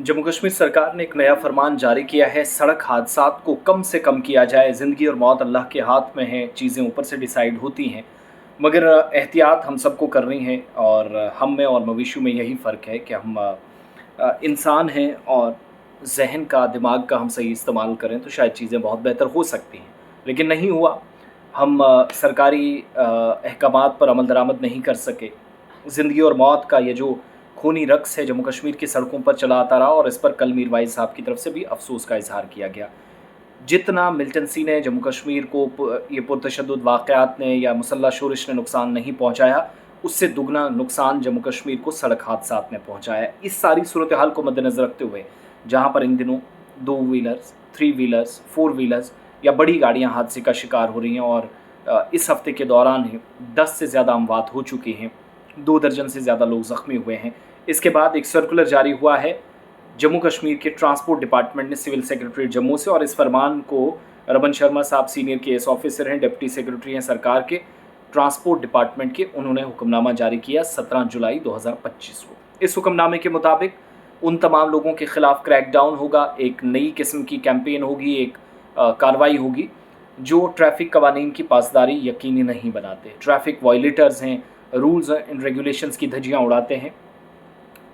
जम्मू कश्मीर सरकार ने एक नया फरमान जारी किया है। सड़क हादसात को कम से कम किया जाए। ज़िंदगी और मौत अल्लाह के हाथ में है, चीज़ें ऊपर से डिसाइड होती हैं, मगर एहतियात हम सबको करनी है। और हम में और मवेशियों में यही फ़र्क है कि हम इंसान हैं, और जहन का, दिमाग का हम सही इस्तेमाल करें तो शायद चीज़ें बहुत बेहतर हो सकती हैं। लेकिन नहीं हुआ। हम सरकारी अहकामात पर अमल दरामद नहीं कर सके। ज़िंदगी और मौत का ये जो खूनी रक़्स है जम्मू कश्मीर की सड़कों पर चला आता रहा, और इस पर कल मीर वाइज़ साहब की तरफ से भी अफ़सोस का इज़हार किया गया। जितना मिलिटेंसी ने जम्मू कश्मीर को ये पुरतशद्दुद वाक़यात ने या मुसल्लह शोरिश ने नुकसान नहीं पहुँचाया, उससे दुगना नुकसान जम्मू कश्मीर को सड़क हादसात ने पहुँचाया है। इस सारी सूरत हाल को मद्देनज़र रखते हुए, जहाँ पर इन दिनों 2 व्हीलर्स, 3 व्हीलर्स, 4 व्हीलर्स या बड़ी गाड़ियाँ हादसे का शिकार हो रही हैं, और इस हफ़्ते के दौरान ही 10 से ज़्यादा अमवात हो चुकी हैं, 2 दर्जन से ज़्यादा लोग ज़ख्मी हुए हैं। इसके बाद एक सर्कुलर जारी हुआ है जम्मू कश्मीर के ट्रांसपोर्ट डिपार्टमेंट ने सिविल सेक्रेटरी जम्मू से, और इस फरमान को रमन शर्मा साहब सीनियर केएस ऑफिसर हैं, डिप्टी सेक्रेटरी हैं सरकार के ट्रांसपोर्ट डिपार्टमेंट के, उन्होंने हुक्मनामा जारी किया 17 जुलाई 2025 को। इस हुक्मनामे के मुताबिक उन तमाम लोगों के खिलाफ क्रैकडाउन होगा, एक नई किस्म की कैंपेन होगी, एक कार्रवाई होगी जो ट्रैफिक कवानीन की पासदारी यकीनी नहीं बनाते, ट्रैफिक वायलेटर्स हैं, रूल्स एंड रेगुलेशंस की धज्जियाँ उड़ाते हैं।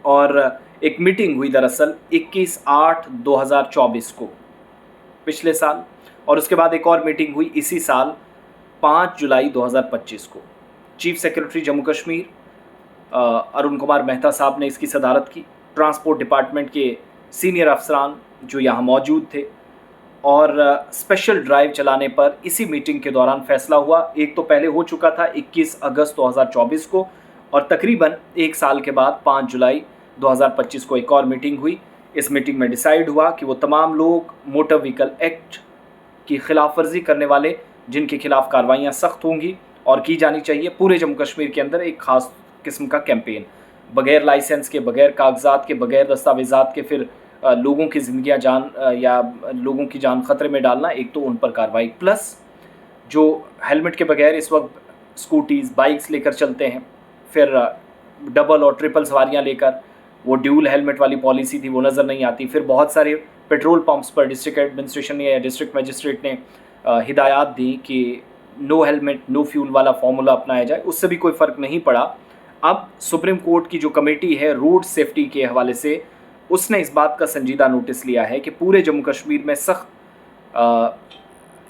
और एक मीटिंग हुई दरअसल 21/8/2024 को, पिछले साल, और उसके बाद एक और मीटिंग हुई इसी साल 5 जुलाई 2025 को। चीफ सेक्रेटरी जम्मू कश्मीर अरुण कुमार मेहता साहब ने इसकी सदारत की। ट्रांसपोर्ट डिपार्टमेंट के सीनियर अफसरान जो यहाँ मौजूद थे, और स्पेशल ड्राइव चलाने पर इसी मीटिंग के दौरान फैसला हुआ। एक तो पहले हो चुका था 21 अगस्त 2024 को, और तकरीबन एक साल के बाद 5 जुलाई 2025 को एक और मीटिंग हुई। इस मीटिंग में डिसाइड हुआ कि वो तमाम लोग मोटर व्हीकल एक्ट की खिलाफ वर्जी करने वाले, जिनके खिलाफ कार्रवाइयाँ सख्त होंगी और की जानी चाहिए, पूरे जम्मू कश्मीर के अंदर एक ख़ास किस्म का कैंपेन, बग़ैर लाइसेंस के, बग़ैर कागजात के, बग़ैर दस्तावेज़ात के, फिर लोगों की ज़िंदगियाँ या लोगों की जान ख़तरे में डालना, एक तो उन पर कार्रवाई, प्लस जो हेलमेट के बगैर इस वक्त स्कूटीज़, बाइक्स लेकर चलते हैं, फिर डबल और ट्रिपल सवारियाँ लेकर, वो ड्यूल हेलमेट वाली पॉलिसी थी, वो नज़र नहीं आती। फिर बहुत सारे पेट्रोल पंप्स पर डिस्ट्रिक्ट एडमिनिस्ट्रेशन ने या डिस्ट्रिक्ट मजिस्ट्रेट ने हिदायत दी कि नो हेलमेट नो फ्यूल वाला फार्मूला अपनाया जाए, उससे भी कोई फ़र्क नहीं पड़ा। अब सुप्रीम कोर्ट की जो कमेटी है रोड सेफ्टी के हवाले से, उसने इस बात का संजीदा नोटिस लिया है कि पूरे जम्मू कश्मीर में सख्त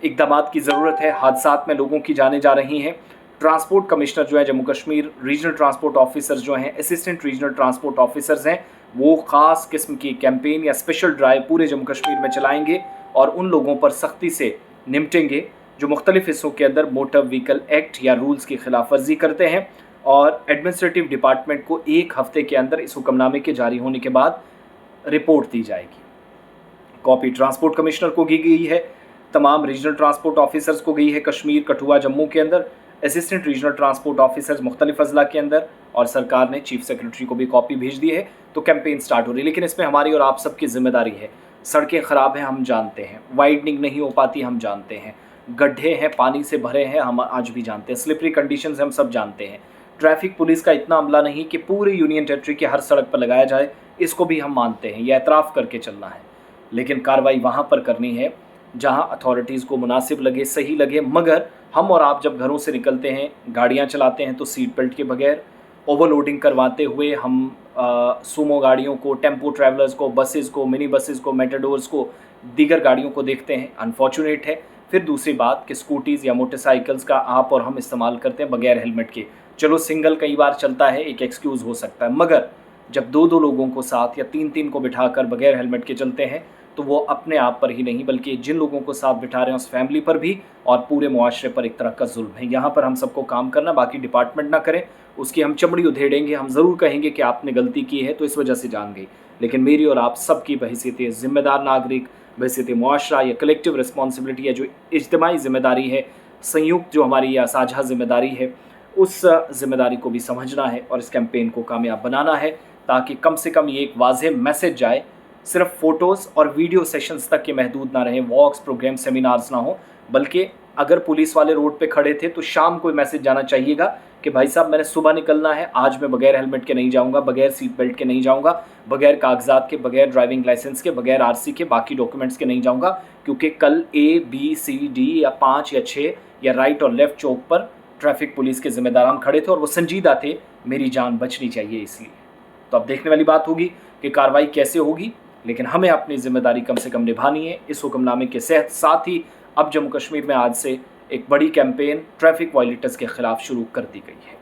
इक़दामात की ज़रूरत है। हादसात में लोगों की जानें जा रही हैं। ट्रांसपोर्ट कमिश्नर जो है Jammu Kashmir, regional transport officers जो हैं, असिस्टेंट रीजनल ट्रांसपोर्ट ऑफिसर्स हैं, वो ख़ास किस्म की कैंपेन या स्पेशल ड्राइव पूरे जम्मू कश्मीर में चलाएंगे, और उन लोगों पर सख्ती से निपटेंगे जो मुख्तलिफ़ हिस्सों के अंदर मोटर व्हीकल एक्ट या रूल्स की खिलाफ वर्जी करते हैं। और एडमिनिस्ट्रेटिव डिपार्टमेंट को 1 हफ़्ते के अंदर इस हुक्मनामे के जारी होने के बाद रिपोर्ट दी जाएगी। कॉपी ट्रांसपोर्ट कमिश्नर को की गई है, तमाम रीजनल ट्रांसपोर्ट ऑफिसर्स को गई है, कश्मीर, कठुआ, जम्मू के अंदर, असिस्टेंट रीजनल ट्रांसपोर्ट ऑफिसर्स मुख्तलिफ अजला के अंदर, और सरकार ने चीफ सेक्रेटरी को भी कॉपी भेज दी है। तो कैंपेन स्टार्ट हो रही है, लेकिन इसमें हमारी और आप सबकी जिम्मेदारी है। सड़कें ख़राब हैं, हम जानते हैं, वाइडनिंग नहीं हो पाती, हम जानते हैं, गड्ढे हैं, पानी से भरे हैं, हम आज भी जानते हैं, स्लिपरी कंडीशंस हम सब जानते हैं। ट्रैफिक पुलिस का इतना अमला नहीं कि पूरी यूनियन टेरिटरी के हर सड़क पर लगाया जाए, इसको भी हम मानते हैं, यह एतराफ़ करके चलना है। लेकिन कार्रवाई वहाँ पर करनी है जहाँ अथॉरिटीज़ को मुनासिब लगे, सही लगे। मगर हम और आप जब घरों से निकलते हैं, गाड़ियाँ चलाते हैं, तो सीट बेल्ट के बगैर, ओवरलोडिंग करवाते हुए हम सूमो गाड़ियों को, टेम्पो ट्रैवलर्स को, बसेस को, मिनी बसेस को, मेटाडोर्स को, दीगर गाड़ियों को देखते हैं। अनफॉर्चुनेट है। फिर दूसरी बात कि स्कूटीज़ या मोटरसाइकिल्स का आप और हम इस्तेमाल करते हैं बगैर हेलमेट के। चलो सिंगल कई बार चलता है, एक एक्सक्यूज़ हो सकता है, मगर जब 2-2 लोगों को साथ या 3-3 को बिठाकर बगैर हेलमेट के चलते हैं, तो वो अपने आप पर ही नहीं बल्कि जिन लोगों को साथ बिठा रहे हैं उस फैमिली पर भी और पूरे मुआशरे पर एक तरह का जुल्म है। यहाँ पर हम सबको काम करना, बाकी डिपार्टमेंट ना करें, उसकी हम चमड़ी उधेड़ेंगे, हम ज़रूर कहेंगे कि आपने गलती की है तो इस वजह से जान गई। लेकिन मेरी और आप सबकी बहैसियत ज़िम्मेदार नागरिक, बहैसियत मुआशरा या कलेक्टिव रिस्पॉन्सिबिलिटी है, जो इज्तिमाई ज़िम्मेदारी है, संयुक्त जो हमारी या साझा ज़िम्मेदारी है, उस ज़िम्मेदारी को भी समझना है और इस कैंपेन को कामयाब बनाना है, ताकि कम से कम ये एक वाज़ेह मैसेज जाए। सिर्फ फ़ोटोज़ और वीडियो सेशंस तक के महदूद ना रहें, वॉक्स, प्रोग्राम, सेमिनार्स ना हो, बल्कि अगर पुलिस वाले रोड पे खड़े थे तो शाम को मैसेज जाना चाहिएगा कि भाई साहब मैंने सुबह निकलना है, आज मैं बगैर हेलमेट के नहीं जाऊंगा, बगैर सीट बेल्ट के नहीं जाऊंगा, बगैर कागजात के, बगैर ड्राइविंग लाइसेंस के, बगैर आरसी के, बाकी डॉक्यूमेंट्स के नहीं जाऊंगा, क्योंकि कल ABCD या 5 या 6 या राइट और लेफ्ट चौक पर ट्रैफिक पुलिस के जिम्मेदारान खड़े थे और वो संजीदा थे, मेरी जान बचनी चाहिए इसलिए। तो अब देखने वाली बात होगी कि कार्रवाई कैसे होगी, लेकिन हमें अपनी जिम्मेदारी कम से कम निभानी है। इस हुक्मनामे के साथ ही अब जम्मू कश्मीर में आज से एक बड़ी कैंपेन ट्रैफिक वायलेटर्स के खिलाफ शुरू कर दी गई है।